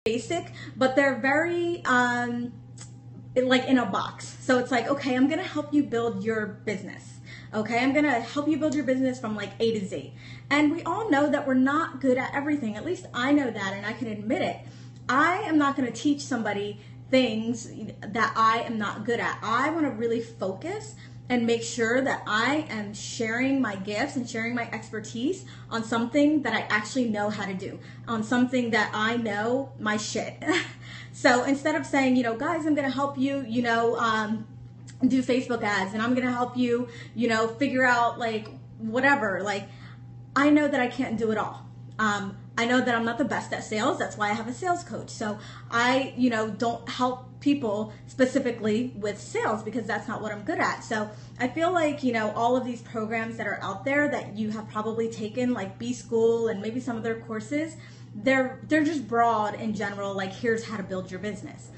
basic, but they're very like in a box. So it's like, okay, I'm gonna help you build your business. Okay, I'm gonna help you build your business from like A to Z. And we all know that we're not good at everything. At least I know that, and I can admit it. I am not gonna teach somebody things that I am not good at. I wanna really focus and make sure that I am sharing my gifts and sharing my expertise on something that I actually know how to do, on something that I know my shit. So instead of saying, you know, guys, I'm gonna help you, you know, do Facebook ads, and I'm gonna help you, you know, figure out like whatever, like I know that I can't do it all. I know that I'm not the best at sales. That's why I have a sales coach. So I, you know, don't help people specifically with sales because that's not what I'm good at. So I feel like, you know, all of these programs that are out there that you have probably taken, like B School and maybe some of their courses, they're just broad in general, like here's how to build your business.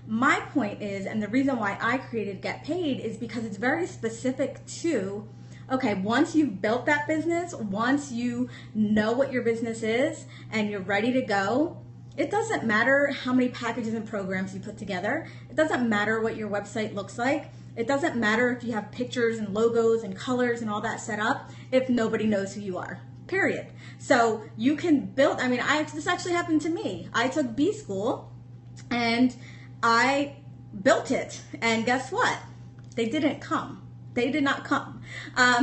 My point is, and the reason why I created Get Paid is because it's very specific to, okay, once you've built that business, once you know what your business is and you're ready to go, it doesn't matter how many packages and programs you put together. It doesn't matter what your website looks like. It doesn't matter if you have pictures and logos and colors and all that set up if nobody knows who you are, period. So you can build, I mean, this actually happened to me. I took B School and I built it, and guess what? They didn't come. They did not come.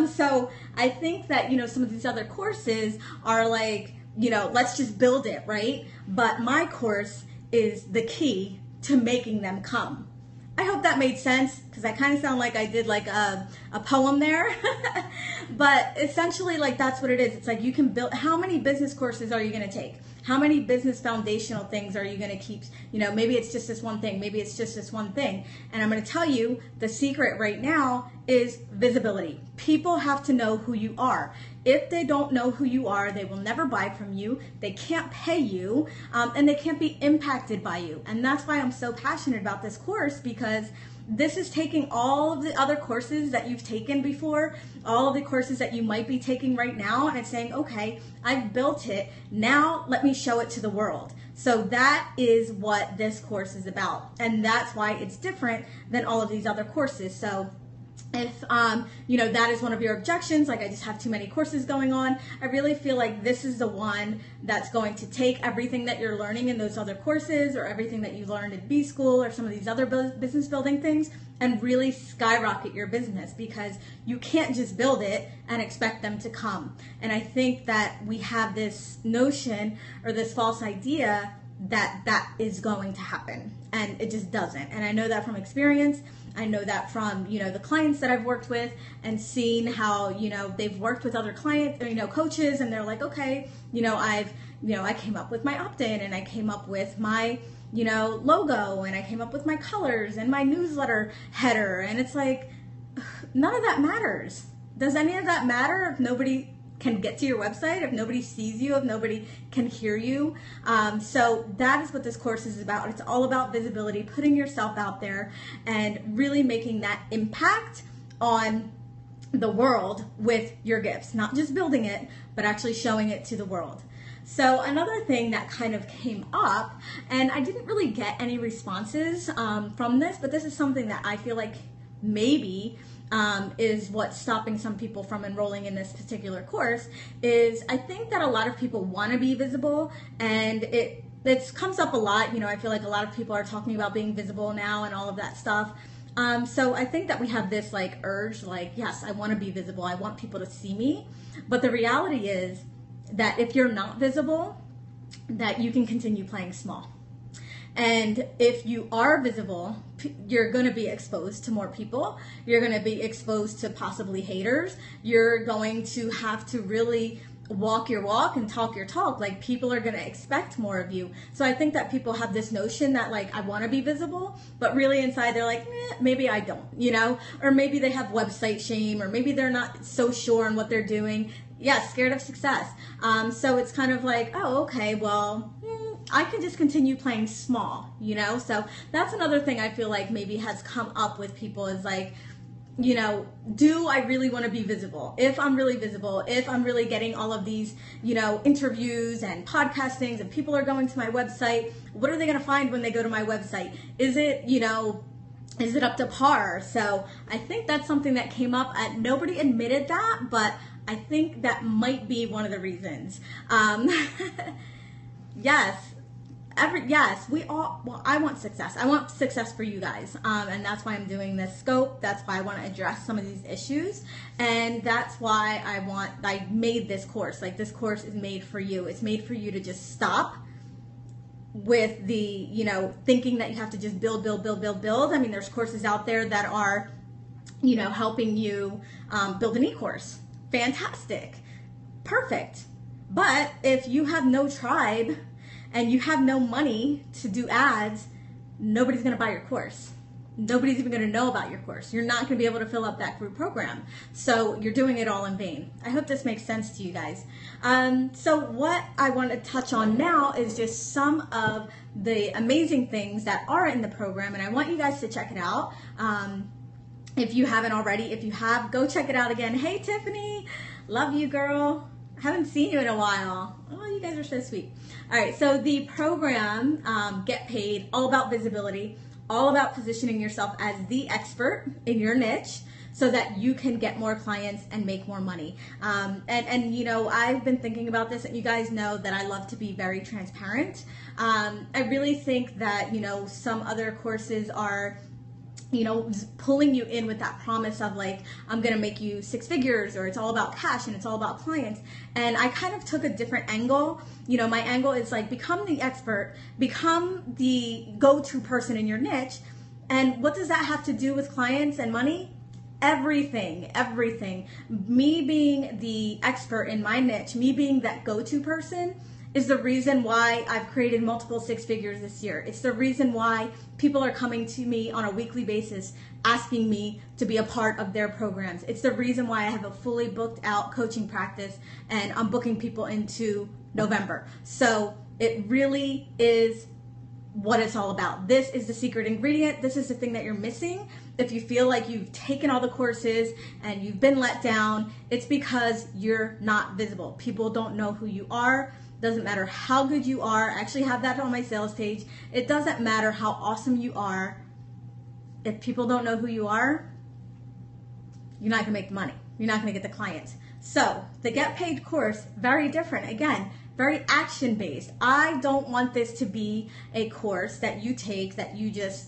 So I think that, you know, some of these other courses are like, you know, let's just build it, right? But my course is the key to making them come. I hope that made sense because I kind of sound like I did like a poem there. But essentially, like, that's what it is. It's like you can build, how many business courses are you going to take? How many business foundational things are you going to keep? You know, maybe it's just this one thing. Maybe it's just this one thing. And I'm going to tell you the secret right now is visibility. People have to know who you are. If they don't know who you are, they will never buy from you. They can't pay you, and they can't be impacted by you. And that's why I'm so passionate about this course, because this is taking all of the other courses that you've taken before, all of the courses that you might be taking right now, and it's saying, okay, I've built it. Now let me show it to the world. So that is what this course is about. And that's why it's different than all of these other courses. So if, you know, that is one of your objections, like I just have too many courses going on, I really feel like this is the one that's going to take everything that you're learning in those other courses or everything that you learned in B School or some of these other business building things and really skyrocket your business, because you can't just build it and expect them to come. And I think that we have this notion or this false idea that that is going to happen, and it just doesn't. And I know that from experience. I know that from, you know, the clients that I've worked with and seen how, you know, they've worked with other clients, or, you know, coaches, and they're like, okay, you know, I came up with my opt-in, and I came up with my, you know, logo, and I came up with my colors and my newsletter header. And it's like, none of that matters. Does any of that matter if nobody can get to your website, if nobody sees you, if nobody can hear you? So that is what this course is about. It's all about visibility, putting yourself out there and really making that impact on the world with your gifts, not just building it, but actually showing it to the world. So another thing that kind of came up, and I didn't really get any responses from this, but this is something that I feel like maybe is what's stopping some people from enrolling in this particular course, is I think that a lot of people want to be visible, and it comes up a lot. You know, I feel like a lot of people are talking about being visible now and all of that stuff. So I think that we have this like urge, like, yes, I want to be visible. I want people to see me. But the reality is that if you're not visible, that you can continue playing small. And if you are visible, you're going to be exposed to more people. You're going to be exposed to possibly haters. You're going to have to really walk your walk and talk your talk. Like, people are going to expect more of you. So I think that people have this notion that, like, I want to be visible, but really inside they're like, maybe I don't, you know, or maybe they have website shame, or maybe they're not so sure on what they're doing. Yeah, scared of success. So it's kind of like, oh, okay, well, I can just continue playing small, you know? So that's another thing I feel like maybe has come up with people, is like, you know, do I really want to be visible? If I'm really visible, if I'm really getting all of these, you know, interviews and podcastings and people are going to my website, what are they going to find when they go to my website? Is it, you know, is it up to par? So I think that's something that came up nobody admitted that, but I think that might be one of the reasons. Yes, we all, well, I want success. I want success for you guys. And that's why I'm doing this scope. That's why I want to address some of these issues. And that's why I made this course. Like, this course is made for you. It's made for you to just stop with the, you know, thinking that you have to just build. I mean, there's courses out there that are, you know, helping you build an e-course. Fantastic. Perfect. But if you have no tribe and you have no money to do ads, nobody's going to buy your course. Nobody's even going to know about your course. You're not going to be able to fill up that group program. So you're doing it all in vain. I hope this makes sense to you guys. So what I want to touch on now is just some of the amazing things that are in the program, and I want you guys to check it out. If you haven't already, if you have, go check it out again. Hey, Tiffany, love you, girl. I haven't seen you in a while. Oh, you guys are so sweet. All right, so the program, Get Paid, all about visibility, all about positioning yourself as the expert in your niche so that you can get more clients and make more money. And you know, I've been thinking about this, and you guys know that I love to be very transparent. I really think that, you know, some other courses are, you know, pulling you in with that promise of like, I'm going to make you 6 figures, or it's all about cash and it's all about clients. And I kind of took a different angle. You know, my angle is like, become the expert, become the go-to person in your niche. And what does that have to do with clients and money? Everything. Me being the expert in my niche, me being that go-to person, is the reason why I've created multiple 6 figures this year. It's the reason why people are coming to me on a weekly basis asking me to be a part of their programs. It's the reason why I have a fully booked out coaching practice, and I'm booking people into November. So it really is what it's all about. This is the secret ingredient. This is the thing that you're missing. If you feel like you've taken all the courses and you've been let down, it's because you're not visible. People don't know who you are. Doesn't matter how good you are. I actually have that on my sales page. It doesn't matter how awesome you are. If people don't know who you are, you're not going to make the money. You're not going to get the clients. So the Get Paid course, very different. Again, very action-based. I don't want this to be a course that you take, that you just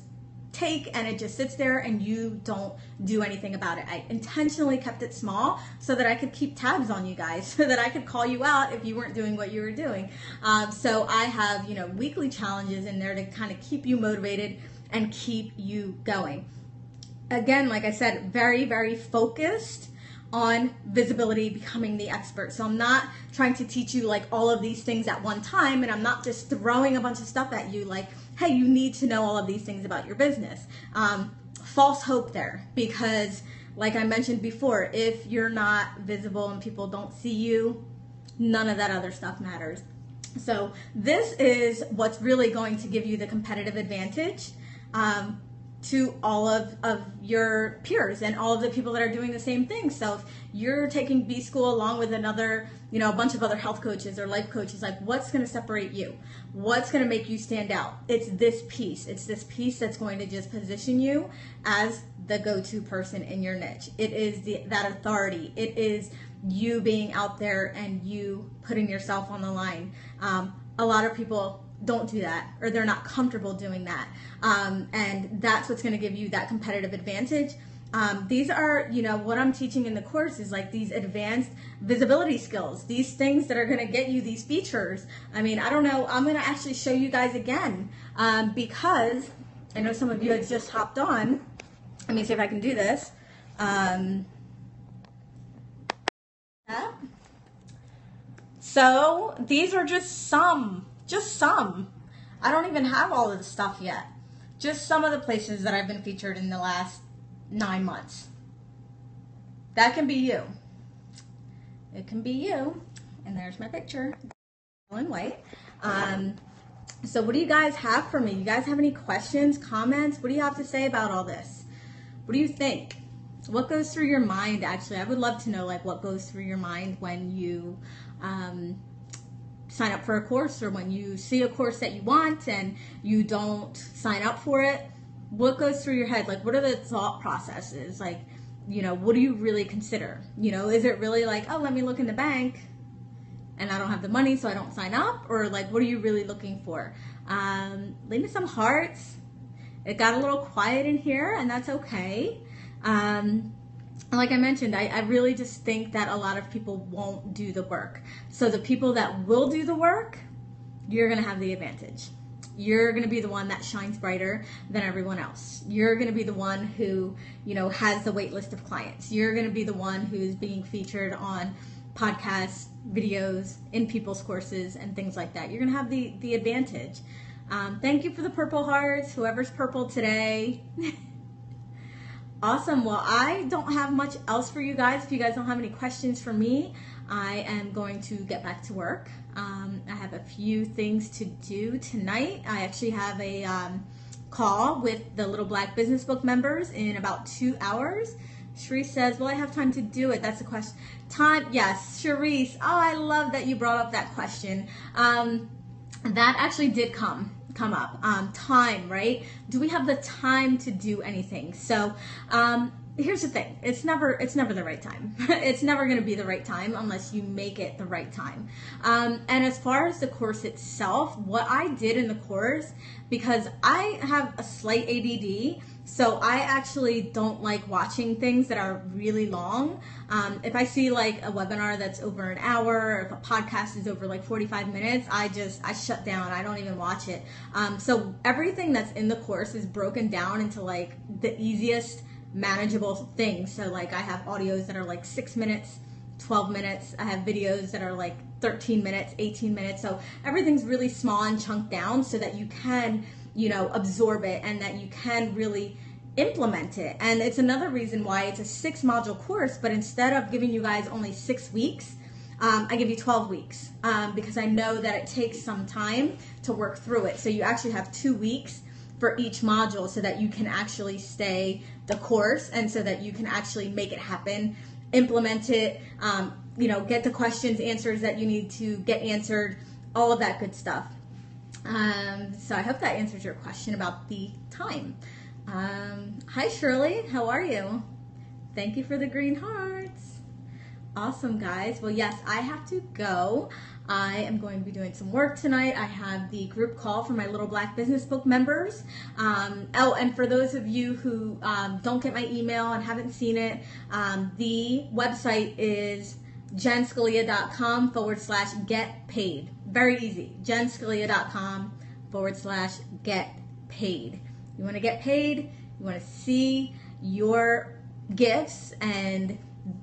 take and it just sits there and you don't do anything about it. I intentionally kept it small so that I could keep tabs on you guys, so that I could call you out if you weren't doing what you were doing. So I have, you know, weekly challenges in there to kind of keep you motivated and keep you going. Again, like I said, very focused on visibility, becoming the expert. So I'm not trying to teach you like all of these things at one time, and I'm not just throwing a bunch of stuff at you like, hey, you need to know all of these things about your business. False hope there, because like I mentioned before, if you're not visible and people don't see you, none of that other stuff matters. So this is what's really going to give you the competitive advantage to all of your peers and all of the people that are doing the same thing. So if you're taking B School along with another, you know, a bunch of other health coaches or life coaches, like, what's going to separate you? What's going to make you stand out? It's this piece. It's this piece that's going to just position you as the go-to person in your niche. It is that authority. It is you being out there and you putting yourself on the line. A lot of people don't do that, or they're not comfortable doing that. And that's what's going to give you that competitive advantage. These are, you know, what I'm teaching in the course is like these advanced visibility skills, these things that are going to get you these features. I mean, I don't know. I'm going to actually show you guys again because I know some of you had just hopped on. Let me see if I can do this. So these are just some. I don't even have all of the stuff yet. Just some of the places that I've been featured in the last 9 months. That can be you. It can be you. And there's my picture in white. So what do you guys have for me? You guys have any questions, comments? What do you have to say about all this? What do you think? What goes through your mind, actually? I would love to know, like, what goes through your mind when you sign up for a course, or when you see a course that you want and you don't sign up for it. What goes through your head? Like, what are the thought processes? Like, what do you really consider? Is it really like, oh, let me look in the bank and I don't have the money, so I don't sign up? Or like, what are you really looking for? Leave me some hearts. It got a little quiet in here, and that's okay. Like I mentioned, I really just think that a lot of people won't do the work. So the people that will do the work, you're going to have the advantage. You're going to be the one that shines brighter than everyone else. You're going to be the one who, has the wait list of clients. You're going to be the one who's being featured on podcasts, videos, in people's courses, and things like that. You're going to have the advantage. Thank you for the purple hearts, whoever's purple today. Awesome. Well, I don't have much else for you guys. If you guys don't have any questions for me, I am going to get back to work. I have a few things to do tonight. I actually have a call with the Little Black Business Book members in about 2 hours. Sharice says, will I have time to do it? That's a question. Time? Yes, Sharice. Oh, I love that you brought up that question. That actually did come up. Time, right? Do we have the time to do anything? So here's the thing. It's never the right time. It's never going to be the right time unless you make it the right time. And as far as the course itself, what I did in the course, because I have a slight ADD, so I actually don't like watching things that are really long. If I see like a webinar that's over an hour, or if a podcast is over like 45 minutes, I shut down. I don't even watch it. So everything that's in the course is broken down into like the easiest manageable things. So like I have audios that are like 6 minutes, 12 minutes. I have videos that are like 13 minutes, 18 minutes. So everything's really small and chunked down so that you can, absorb it and that you can really implement it. And it's another reason why it's a 6-module course, but instead of giving you guys only 6 weeks, I give you 12 weeks because I know that it takes some time to work through it. So you actually have 2 weeks for each module so that you can actually stay the course and so that you can actually make it happen, implement it, get the questions, answers that you need to get answered, all of that good stuff. So I hope that answers your question about the time. Hi Shirley, how are you? Thank you for the green hearts. Awesome, guys. Well, yes, I have to go. I am going to be doing some work tonight. I have the group call for my Little Black Business Book members. And for those of you who don't get my email and haven't seen it, the website is jennscalia.com/get paid. Very easy. jennscalia.com/get paid. You want to get paid, you want to see your gifts and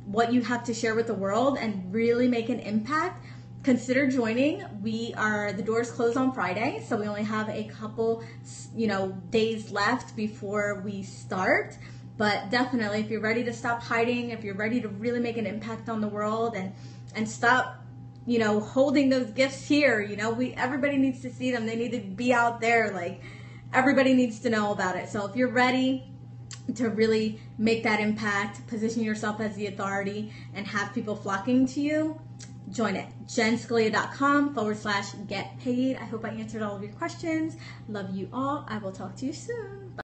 what you have to share with the world and really make an impact, consider joining. The doors close on Friday, so we only have a couple, days left before we start. But definitely, if you're ready to stop hiding, if you're ready to really make an impact on the world and stop, holding those gifts here, everybody needs to see them. They need to be out there. Like, everybody needs to know about it. So if you're ready to really make that impact, position yourself as the authority, and have people flocking to you, join it. jennscalia.com/get paid. I hope I answered all of your questions. Love you all. I will talk to you soon. Bye.